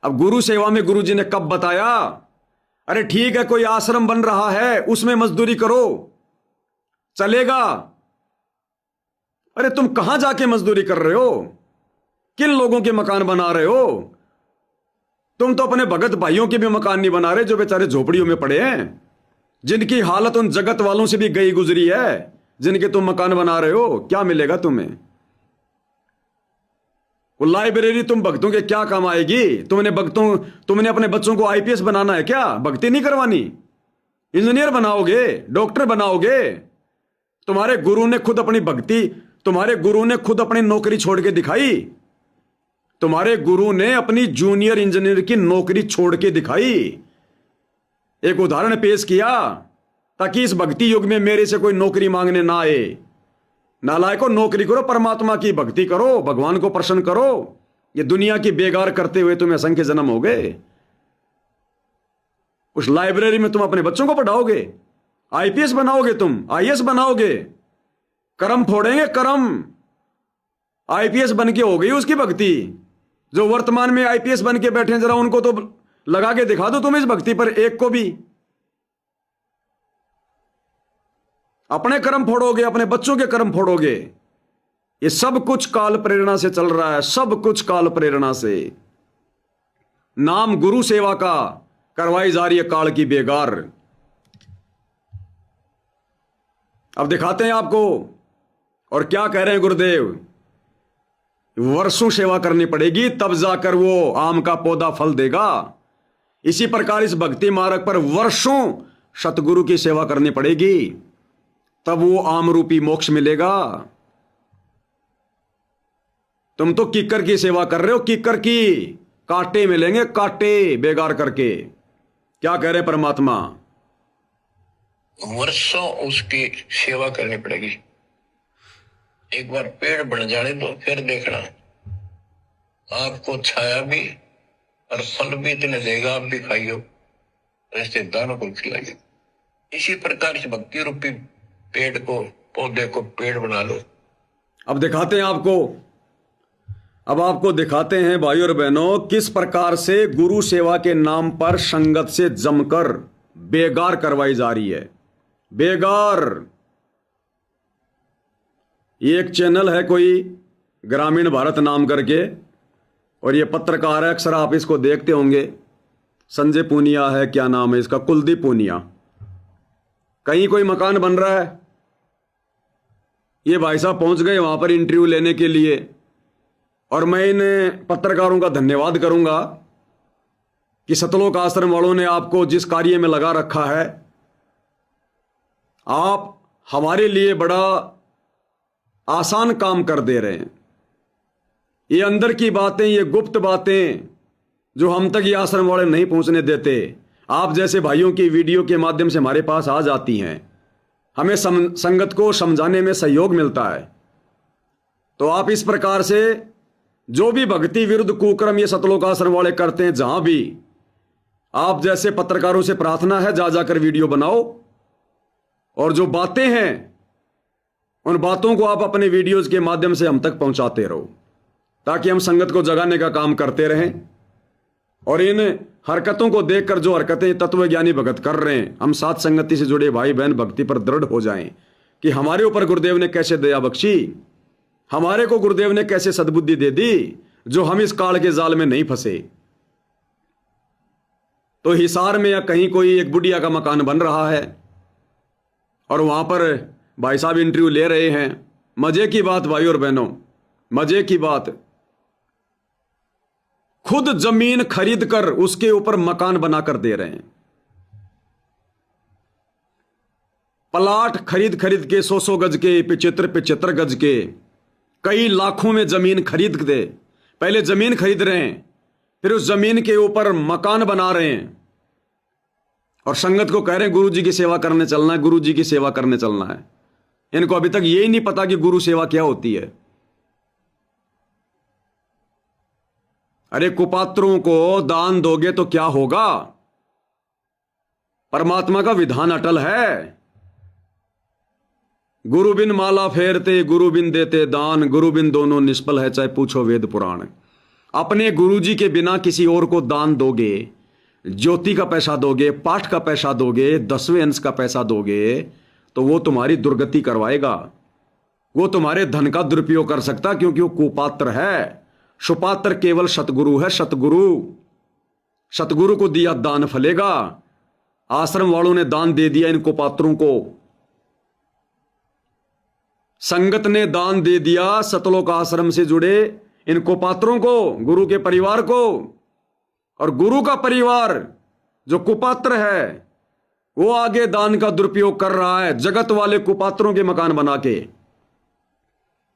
अब गुरु सेवा में गुरु जी ने कब बताया? अरे ठीक है, कोई आश्रम बन रहा है, उसमें मजदूरी करो, चलेगा। अरे तुम कहां जाके मजदूरी कर रहे हो? किन लोगों के मकान बना रहे हो? तुम तो अपने भगत भाइयों के भी मकान नहीं बना रहे, जो बेचारे झोपड़ियों में पड़े हैं, जिनकी हालत उन जगत वालों से भी गई गुजरी है, जिनके तुम मकान बना रहे हो। क्या मिलेगा तुम्हें? वो लाइब्रेरी तुम भक्तों के क्या काम आएगी? तुमने अपने बच्चों को आईपीएस बनाना है क्या? भक्ति नहीं करवानी? इंजीनियर बनाओगे, डॉक्टर बनाओगे? तुम्हारे गुरु ने खुद अपनी भक्ति, तुम्हारे गुरु ने खुद अपनी नौकरी छोड़ के दिखाई। तुम्हारे गुरु ने अपनी जूनियर इंजीनियर की नौकरी छोड़ के दिखाई, एक उदाहरण पेश किया, ताकि इस भक्ति युग में मेरे से कोई नौकरी मांगने ना आए। नालायकों, नौकरी करो, परमात्मा की भक्ति करो, भगवान को प्रसन्न करो। ये दुनिया की बेगार करते हुए तुम्हें असंख्य जन्म हो गए। उस लाइब्रेरी में तुम अपने बच्चों को पढ़ाओगे, आईपीएस बनाओगे, तुम आईएएस बनाओगे, कर्म फोड़ेंगे कर्म। आईपीएस बन के हो गई उसकी भक्ति। जो वर्तमान में आईपीएस बन के बैठे, जरा उनको तो लगा के दिखा दो तुम इस भक्ति पर, एक को भी। अपने कर्म फोड़ोगे, अपने बच्चों के कर्म फोड़ोगे। ये सब कुछ काल प्रेरणा से चल रहा है, सब कुछ काल प्रेरणा से। नाम गुरु सेवा का करवाई जा रही है काल की बेगार। अब दिखाते हैं आपको। और क्या कह रहे हैं गुरुदेव? वर्षों सेवा करनी पड़ेगी, तब जाकर वो आम का पौधा फल देगा। इसी प्रकार इस भक्ति मार्ग पर वर्षों सतगुरु की सेवा करनी पड़ेगी, तब वो आम रूपी मोक्ष मिलेगा। तुम तो किक्कर की सेवा कर रहे हो, किक्कर की। कांटे मिलेंगे, कांटे बेगार करके। क्या कह रहे परमात्मा? वर्षों उसकी सेवा करनी पड़ेगी। एक बार पेड़ बन जाने तो फिर देखना, आपको छाया भी और फल भी इतने देगा, आप भी खाइयो, रिश्तेदारों को खिलाइयो। इसी प्रकार से भक्ति रूपी पेड़ को, पौधे को पेड़ बना लो। अब दिखाते हैं आपको, अब आपको दिखाते हैं भाइयों और बहनों, किस प्रकार से गुरु सेवा के नाम पर संगत से जमकर बेगार करवाई जा रही है। बेगार। ये एक चैनल है कोई ग्रामीण भारत नाम करके, और ये पत्रकार है, अक्सर आप इसको देखते होंगे, संजय पूनिया है, क्या नाम है इसका, कुलदीप पूनिया। कहीं कोई मकान बन रहा है, ये भाई साहब पहुंच गए वहां पर इंटरव्यू लेने के लिए, और मैं इन पत्रकारों का धन्यवाद करूंगा कि सतलोक आश्रम वालों ने आपको जिस कार्य में लगा रखा है, आप हमारे लिए बड़ा आसान काम कर दे रहे हैं। ये अंदर की बातें, ये गुप्त बातें जो हम तक ये आश्रम वाले नहीं पहुंचने देते, आप जैसे भाइयों की वीडियो के माध्यम से हमारे पास आ जाती हैं, हमें संगत को समझाने में सहयोग मिलता है। तो आप इस प्रकार से जो भी भक्ति विरुद्ध कुकर्म ये सतलोक आश्रम वाले करते हैं, जहां भी आप जैसे पत्रकारों से प्रार्थना है, जा जाकर वीडियो बनाओ, और जो बातें हैं उन बातों को आप अपने वीडियोज के माध्यम से हम तक पहुंचाते रहो, ताकि हम संगत को जगाने का काम करते रहें। और इन हरकतों को देखकर जो हरकतें तत्वज्ञानी भगत कर रहे हैं, हम साथ संगति से जुड़े भाई बहन भक्ति पर दृढ़ हो जाएं कि हमारे ऊपर गुरुदेव ने कैसे दया बख्शी, हमारे को गुरुदेव ने कैसे सद्बुद्धि दे दी, जो हम इस काल के जाल में नहीं फंसे। तो हिसार में या कहीं कोई एक बुढ़िया का मकान बन रहा है और वहां पर भाई साहब इंटरव्यू ले रहे हैं। मजे की बात भाई और बहनों, मजे की बात, खुद जमीन खरीद कर उसके ऊपर मकान बनाकर दे रहे हैं। प्लाट खरीद खरीद के 100-100 गज के, 75-75 गज के, कई लाखों में जमीन खरीद दे, पहले जमीन खरीद रहे हैं, फिर उस जमीन के ऊपर मकान बना रहे हैं, और संगत को कह रहे हैं गुरु जी की सेवा करने चलना है, गुरु जी की सेवा करने चलना है। इनको अभी तक यही नहीं पता कि गुरु सेवा क्या होती है। अरे कुपात्रों को दान दोगे तो क्या होगा? परमात्मा का विधान अटल है। गुरु बिन माला फेरते, गुरु बिन देते दान, गुरु बिन दोनों निष्फल है, चाहे पूछो वेद पुराण। अपने गुरु जी के बिना किसी और को दान दोगे, ज्योति का पैसा दोगे, पाठ का पैसा दोगे, 10वें अंश का पैसा दोगे, तो वो तुम्हारी दुर्गति करवाएगा, वो तुम्हारे धन का दुरुपयोग कर सकता, क्योंकि वो कुपात्र है। सुपात्र केवल सतगुरु है। सतगुरु, सतगुरु को दिया दान फलेगा। आश्रम वालों ने दान दे दिया इन कुपात्रों को, संगत ने दान दे दिया सतलोक आश्रम से जुड़े इन कुपात्रों को, गुरु के परिवार को। और गुरु का परिवार जो कुपात्र है, वो आगे दान का दुरुपयोग कर रहा है, जगत वाले कुपात्रों के मकान बना के।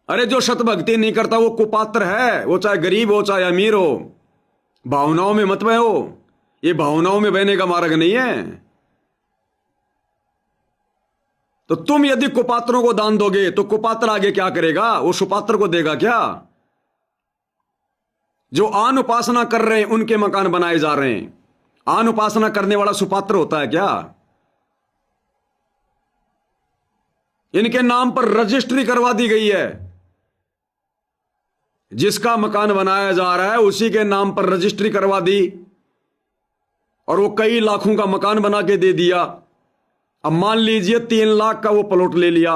अरे जो शतभक्ति नहीं करता वो कुपात्र है, वो चाहे गरीब हो चाहे अमीर हो। भावनाओं में मत बहो, ये भावनाओं में बहने का मार्ग नहीं है। तो तुम यदि कुपात्रों को दान दोगे तो कुपात्र आगे क्या करेगा? वो सुपात्र को देगा क्या? जो आन उपासना कर रहे हैं उनके मकान बनाए जा रहे हैं। आन उपासना करने वाला सुपात्र होता है क्या? इनके नाम पर रजिस्ट्री करवा दी गई है। जिसका मकान बनाया जा रहा है उसी के नाम पर रजिस्ट्री करवा दी, और वो कई लाखों का मकान बना के दे दिया। अब मान लीजिए 3 लाख का वो प्लॉट ले लिया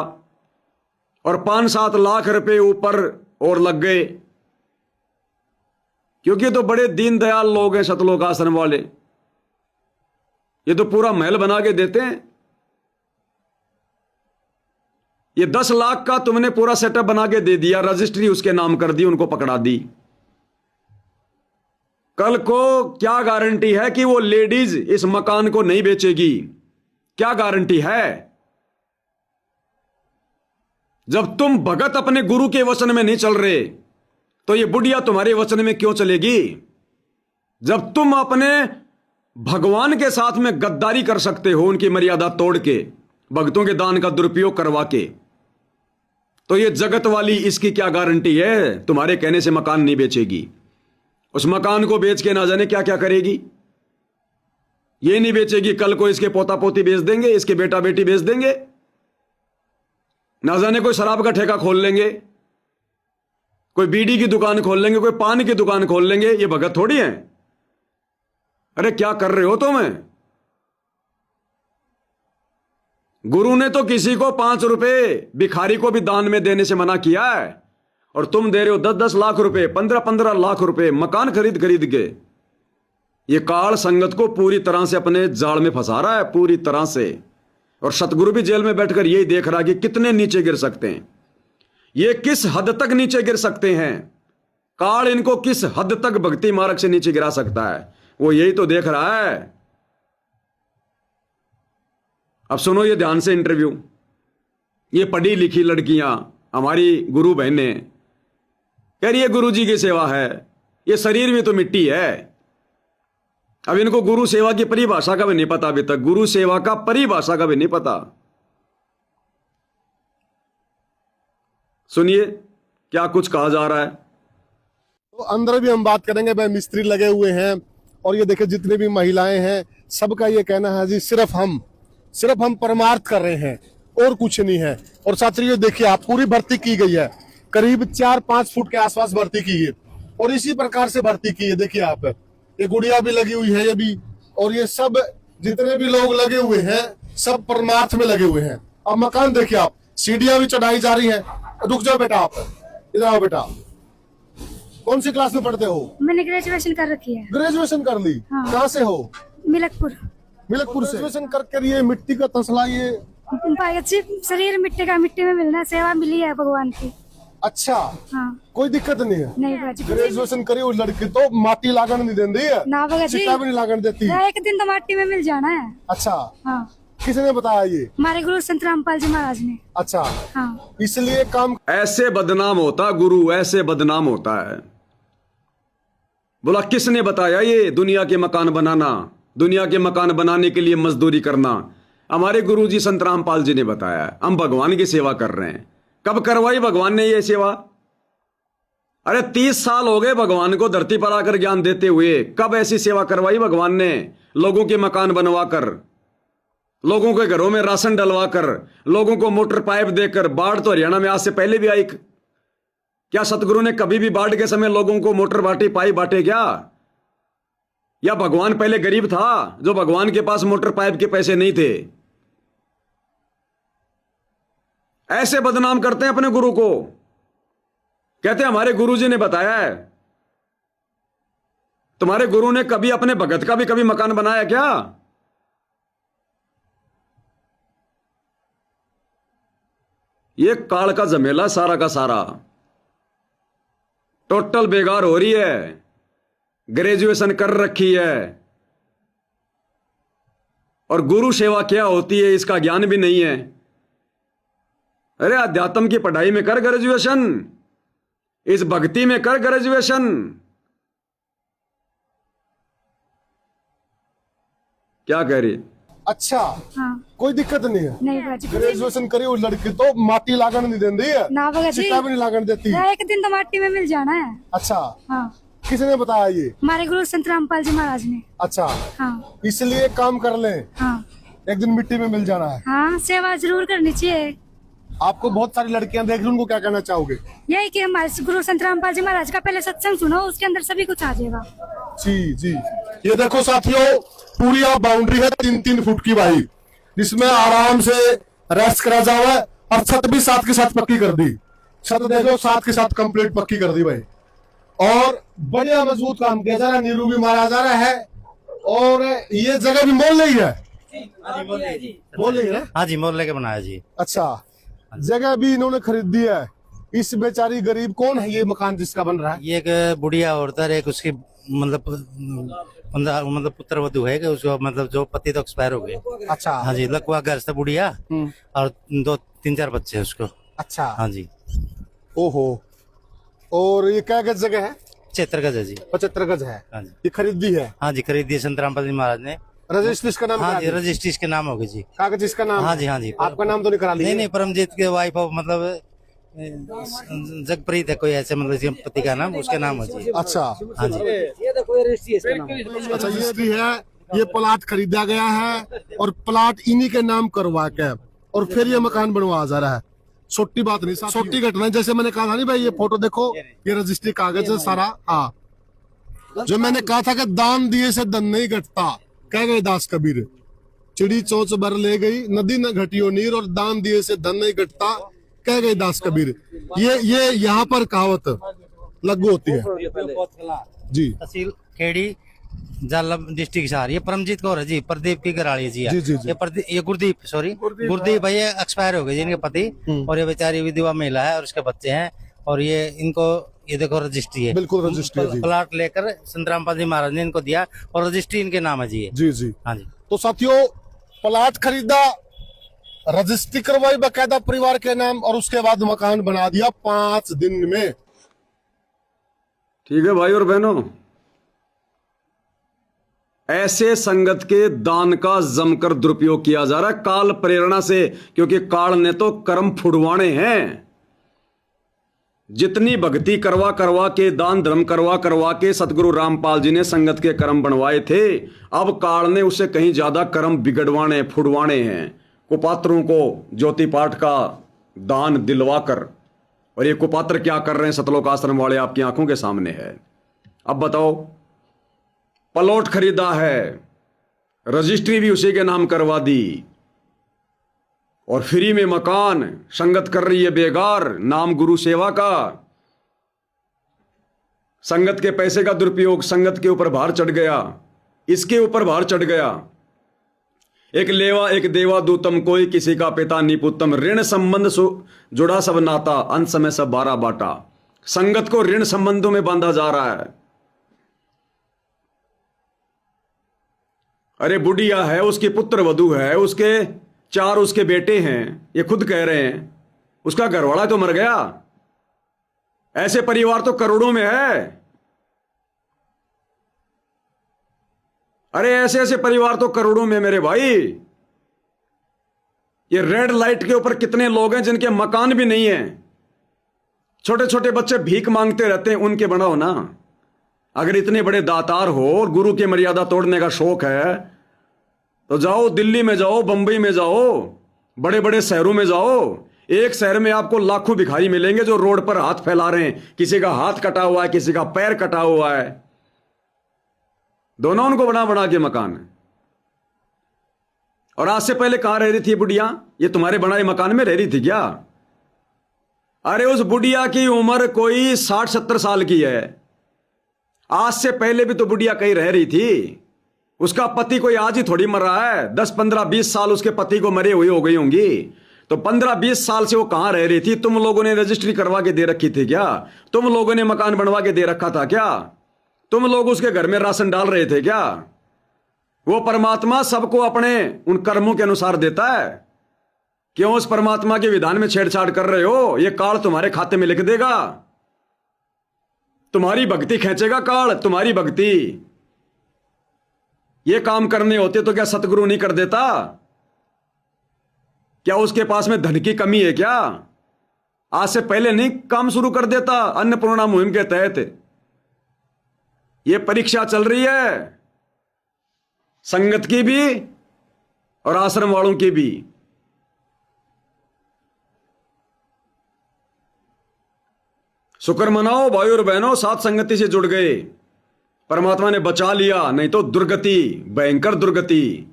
और 5-7 लाख रुपए ऊपर और लग गए, क्योंकि तो बड़े दीनदयाल लोग हैं सतलोक आश्रम वाले। ये तो पूरा महल बना के देते हैं। ये 10 लाख का तुमने पूरा सेटअप बना के दे दिया, रजिस्ट्री उसके नाम कर दी, उनको पकड़ा दी। कल को क्या गारंटी है कि वो लेडीज इस मकान को नहीं बेचेगी? क्या गारंटी है? जब तुम भगत अपने गुरु के वचन में नहीं चल रहे, तो ये बुढ़िया तुम्हारे वचन में क्यों चलेगी? जब तुम अपने भगवान के साथ में गद्दारी कर सकते हो, उनकी मर्यादा तोड़ के, भक्तों के दान का दुरुपयोग करवा के, तो ये जगत वाली इसकी क्या गारंटी है तुम्हारे कहने से मकान नहीं बेचेगी? उस मकान को बेच के ना जाने क्या क्या करेगी। ये नहीं बेचेगी, कल को इसके पोता पोती बेच देंगे, इसके बेटा बेटी बेच देंगे, ना जाने कोई शराब का ठेका खोल लेंगे, कोई बीड़ी की दुकान खोल लेंगे, कोई पान की दुकान खोल लेंगे। ये भगत थोड़ी हैं। अरे क्या कर रहे हो तुम? गुरु ने तो किसी को 5 रुपए भिखारी को भी दान में देने से मना किया है, और तुम दे रहे हो 10-10 लाख रुपए, 15-15 लाख रुपए मकान खरीद खरीद के। ये काल संगत को पूरी तरह से अपने जाल में फंसा रहा है, पूरी तरह से। और सतगुरु भी जेल में बैठकर यही देख रहा है कि कितने नीचे गिर सकते हैं। ये किस हद तक नीचे गिर सकते हैं, काल इनको किस हद तक भक्ति मार्ग से नीचे गिरा सकता है, वो यही तो देख रहा है। अब सुनो ये ध्यान से इंटरव्यू। ये पढ़ी लिखी लड़कियां, हमारी गुरु बहनें कह रही है गुरु जी की सेवा है, ये शरीर भी तो मिट्टी है। अब इनको गुरु सेवा की परिभाषा का भी नहीं पता, अभी तक गुरु सेवा का परिभाषा का भी नहीं पता। सुनिए क्या कुछ कहा जा रहा है। तो अंदर भी हम बात करेंगे, भाई मिस्त्री लगे हुए हैं और ये देखिए जितने भी महिलाएं हैं सबका ये कहना है जी सिर्फ हम परमार्थ कर रहे हैं और कुछ नहीं है। और साथियों ये देखिए आप पूरी भर्ती की गई है, करीब 4-5 फुट के आसपास भर्ती की है और इसी प्रकार से भर्ती की है। देखिए आप, ये गुड़िया भी लगी हुई है ये भी, और ये सब जितने भी लोग लगे हुए हैं सब परमार्थ में लगे हुए हैं। अब मकान देखिए आप, सीढ़ियां भी चढ़ाई जा रही है। रुक जाओ बेटा, आप इधर आओ बेटा। कौन सी क्लास में पढ़ते हो? मैंने ग्रेजुएशन कर रखी है। ग्रेजुएशन कर ली? हाँ। कहाँ से हो? मिलकपुर से। ग्रेजुएशन करके ये मिट्टी का तसला ये शरीर मिट्टी का, मिट्टी में मिलना, सेवा मिली है भगवान की। अच्छा। हाँ। कोई दिक्कत नहीं है? नहीं बाजी, ग्रेजुएशन करी हुई लड़की तो माटी लागण नहीं देती है ना बाजी, चिट्टा भी नहीं लागण देती। एक दिन तो माटी में मिल जाना है। अच्छा। हाँ। किसने बताया ये? हमारे गुरु संत रामपाल जी महाराज ने। अच्छा। हाँ। इसलिए काम ऐसे बदनाम होता गुरु, ऐसे बदनाम होता है। बोला किसने बताया ये दुनिया के मकान बनाना, दुनिया के मकान बनाने के लिए मजदूरी करना? हमारे गुरुजी संत रामपाल जी ने बताया। हम भगवान की सेवा कर रहे हैं। कब करवाई भगवान ने ये सेवा? अरे 30 साल हो गए भगवान को धरती पर आकर ज्ञान देते हुए। कब ऐसी सेवा करवाई भगवान ने? लोगों के मकान बनवा कर, लोगों के घरों में राशन डलवा कर, लोगों को मोटर पाइप देकर। बाढ़ तो हरियाणा में आज से पहले भी आई। क्या सतगुरु ने कभी भी बाढ़ के समय लोगों को मोटर बांटी, पाइप बांटे क्या? या भगवान पहले गरीब था जो भगवान के पास मोटर पाइप के पैसे नहीं थे? ऐसे बदनाम करते हैं अपने गुरु को। कहते हैं हमारे गुरुजी ने बताया है। तुम्हारे गुरु ने कभी अपने भगत का भी कभी मकान बनाया क्या? ये काल का झमेला सारा का सारा टोटल बेकार हो रही है। ग्रेजुएशन कर रखी है और गुरु सेवा क्या होती है इसका ज्ञान भी नहीं है। अरे अध्यात्म की पढ़ाई में कर ग्रेजुएशन, इस भक्ति में कर ग्रेजुएशन। क्या कह रही? अच्छा। हाँ। कोई दिक्कत नहीं है? नहीं बाजी, ग्रेजुएशन करी हुई लड़की तो माटी लागण नहीं देती है ना बाजी, चिट्टा भी नहीं लागण देती। एक दिन तो माटी में मिल जाना है। अच्छा। हाँ। किसने बताया ये? हमारे गुरु संत रामपाल जी महाराज ने। अच्छा। हाँ। इसलिए काम कर ले, हाँ। एक दिन मिट्टी में मिल जाना है। हाँ, सेवा जरूर करनी चाहिए। आपको बहुत सारी लड़कियां देख रही, उनको क्या कहना चाहोगे? यही कि हमारे गुरु संत रामपाल जी महाराज का पहले सत्संग सुनो, उसके अंदर सभी कुछ आ जाएगा। जी जी। ये देखो साथियों, पूरी बाउंड्री है 3-3 फुट की भाई, जिसमें आराम से रेस्ट करा जावा है। और छत भी साथ के साथ पक्की कर दी। छत देखो साथ के साथ कंप्लीट पक्की कर दी भाई। और बढ़िया मजबूत काम किया जा रहा है, नीरू भी मारा जा रहा है। और ये जगह भी मोल नहीं है? मोल नहीं है? हाँ जी, मोल लेके बनाया जी। अच्छा, जगह भी इन्होंने खरीद दी है। इस बेचारी गरीब, कौन है ये मकान जिसका बन रहा है? ये एक बुढ़िया औरत है, एक उसकी मतलब पुत्र वधु है कि उसको मतलब जो पति तो एक्सपायर हो गए। अच्छा। हाँ जी, लकवा घर से बुढ़िया और 2-3-4 बच्चे हैं उसको। अच्छा। हाँ जी। ओहो। और ये क्या गज जगह है? 76 गज है जी। 75 गज है। हाँ जी। ये खरीदी है? हाँ जी, खरीदी है संत रामपाल जी महाराज ने। रजिस्ट्री इसका नाम? हाँ जी, रजिस्ट्री इसके नाम होगी जी। कागज इसका नाम? हाँ जी। हाँ जी। आपका नाम तो नहीं करा लिया? नहीं, परमजीत के वाइफ ऑफ मतलब जगप्रीत है कोई ऐसे, मतलब इसके पति का नाम, उसके नाम है जी। अच्छा। हाँ जी। ये देखो ये रजिस्ट्री अच्छा रजिस्ट्री है। ये प्लाट खरीदा गया है और प्लाट इन्हीं के नाम करवा के और फिर ये मकान बनवा जा रहा है। छोटी बात नहीं, छोटी घटना। जैसे मैंने कहा था नहीं भाई, ये फोटो देखो, ये रजिस्ट्री कागज है सारा। हाँ, जो मैंने कहा था कि दान दिए से धन नहीं घटता, कह गए दास कबीर। चिड़ी चोंच भर ले गई, नदी न घटियो नीर, और दान दिए से धन नहीं घटता, कह गए दास कबीर। ये यहाँ पर कहावत लागू होती है जी। तहसील खेड़ी जालम डिस्ट्रिक्ट शहर। ये परमजीत कौर है जी, प्रदीप की घराड़ी है जी। जी, जी, जी। ये गुरदीप, सॉरी गुरदीप भाई, ये एक्सपायर हो गए जी इनके पति। और ये बेचारी विधवा महिला है और उसके बच्चे हैं। और ये इनको, ये देखो रजिस्ट्री है, बिल्कुल रजिस्ट्री है जी। प्लाट लेकर संतरामपाल जी महाराज ने इनको दिया और रजिस्ट्री इनके नाम है जी ये। जी जी। हाँ जी। तो साथियों, प्लाट खरीदा, रजिस्ट्री करवाई बकायदा परिवार के नाम, और उसके बाद मकान बना दिया 5 दिन में। ठीक है भाई और बहनों, ऐसे संगत के दान का जमकर दुरुपयोग किया जा रहा है काल प्रेरणा से, क्योंकि काल ने तो कर्म फुड़वाने हैं। जितनी भक्ति करवा करवा के, दान धर्म करवा करवा के सतगुरु रामपाल जी ने संगत के कर्म बनवाए थे, अब काल ने उससे कहीं ज्यादा कर्म बिगड़वाने, फुड़वाने हैं। कुपात्रों को ज्योति पाठ का दान दिलवाकर, और ये कुपात्र क्या कर रहे हैं सतलोक आश्रम वाले, आपकी आंखों के सामने है। अब बताओ, प्लॉट खरीदा है, रजिस्ट्री भी उसी के नाम करवा दी, और फ्री में मकान संगत कर रही है बेगार, नाम गुरु सेवा का। संगत के पैसे का दुरुपयोग, संगत के ऊपर भार चढ़ गया, इसके ऊपर भार चढ़ गया। एक लेवा एक देवा दूतम, कोई किसी का पिता निपुतम, ऋण संबंध जुड़ा सब नाता, अंत में सब 12 बाटा। संगत को ऋण संबंधों में बांधा जा रहा है। अरे बुढ़िया है, उसकी पुत्र वधू है, उसके 4 उसके बेटे हैं, ये खुद कह रहे हैं, उसका घरवाला तो मर गया। ऐसे परिवार तो करोड़ों में है। अरे ऐसे ऐसे परिवार तो करोड़ों में मेरे भाई। ये रेड लाइट के ऊपर कितने लोग हैं जिनके मकान भी नहीं है। छोटे छोटे बच्चे भीख मांगते रहते हैं, उनके बनाओ ना। अगर इतने बड़े दातार हो और गुरु की मर्यादा तोड़ने का शौक है तो जाओ दिल्ली में जाओ, बंबई में जाओ, बड़े बड़े शहरों में जाओ। एक शहर में आपको लाखों भिखारी मिलेंगे जो रोड पर हाथ फैला रहे हैं, किसी का हाथ कटा हुआ है, किसी का पैर कटा हुआ है, दोनों उनको बना बना के मकान है। और आज से पहले कहां रह रही थी बुढ़िया? ये तुम्हारे बनाए मकान में रह रही थी क्या? अरे उस बुढ़िया की उम्र कोई 60-70 साल की है। आज से पहले भी तो बुढ़िया कहीं रह रही थी। उसका पति कोई आज ही थोड़ी मर रहा है। 10, 15, 20 साल उसके पति को मरे हुए हो गई होंगी। तो 15-20 साल से वो कहां रह रही थी? तुम लोगों ने रजिस्ट्री करवा के दे रखी थी क्या? तुम लोगों ने मकान बनवा के दे रखा था क्या? तुम लोग उसके घर में राशन डाल रहे थे क्या? वो परमात्मा सबको अपने उन कर्मों के अनुसार देता है। क्यों उस परमात्मा के विधान में छेड़छाड़ कर रहे हो? ये काल तुम्हारे खाते में लिख देगा। तुम्हारी भक्ति खींचेगा काल, तुम्हारी भक्ति। ये काम करने होते तो क्या सतगुरु नहीं कर देता? क्या उसके पास में धन की कमी है क्या? आज से पहले नहीं काम शुरू कर देता? अन्नपूर्णा मुहिम के तहत ये परीक्षा चल रही है, संगत की भी और आश्रम वालों की भी। शुक्र मनाओ भाई और बहनों, साथ संगति से जुड़ गए, परमात्मा ने बचा लिया, नहीं तो दुर्गति, भयंकर दुर्गति।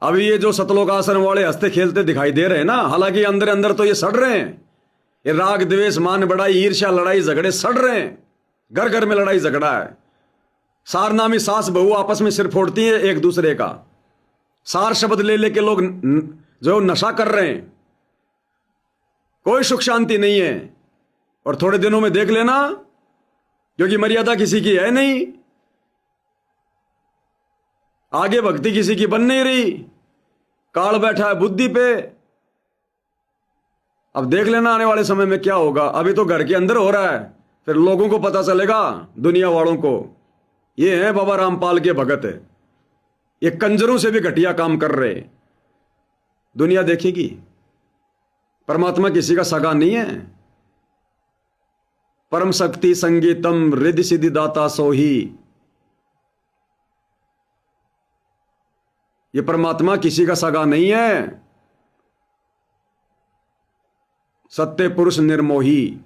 अभी ये जो सतलोक आश्रम वाले हंसते खेलते दिखाई दे रहे हैं ना, हालांकि अंदर अंदर तो ये सड़ रहे हैं। ये राग द्वेष मान बढ़ाई ईर्ष्या लड़ाई झगड़े सड़ रहे हैं। घर घर में लड़ाई झगड़ा है। सार नामी सास बहू आपस में सिर फोड़ती है एक दूसरे का। सार शब्द ले लेके लोग जो नशा कर रहे हैं। कोई सुख शांति नहीं है। और थोड़े दिनों में देख लेना, क्योंकि मर्यादा किसी की है नहीं, आगे भक्ति किसी की बन नहीं रही, काल बैठा है बुद्धि पे। अब देख लेना आने वाले समय में क्या होगा। अभी तो घर के अंदर हो रहा है, फिर लोगों को पता चलेगा, दुनिया वालों को, ये है बाबा रामपाल के भगत है, ये कंजरों से भी घटिया काम कर रहे। दुनिया देखेगी। परमात्मा किसी का सगा नहीं है। परम शक्ति संगीतम रिद्धि सिद्धि दाता सोही। ये परमात्मा किसी का सगा नहीं है। सत्य पुरुष निर्मोही।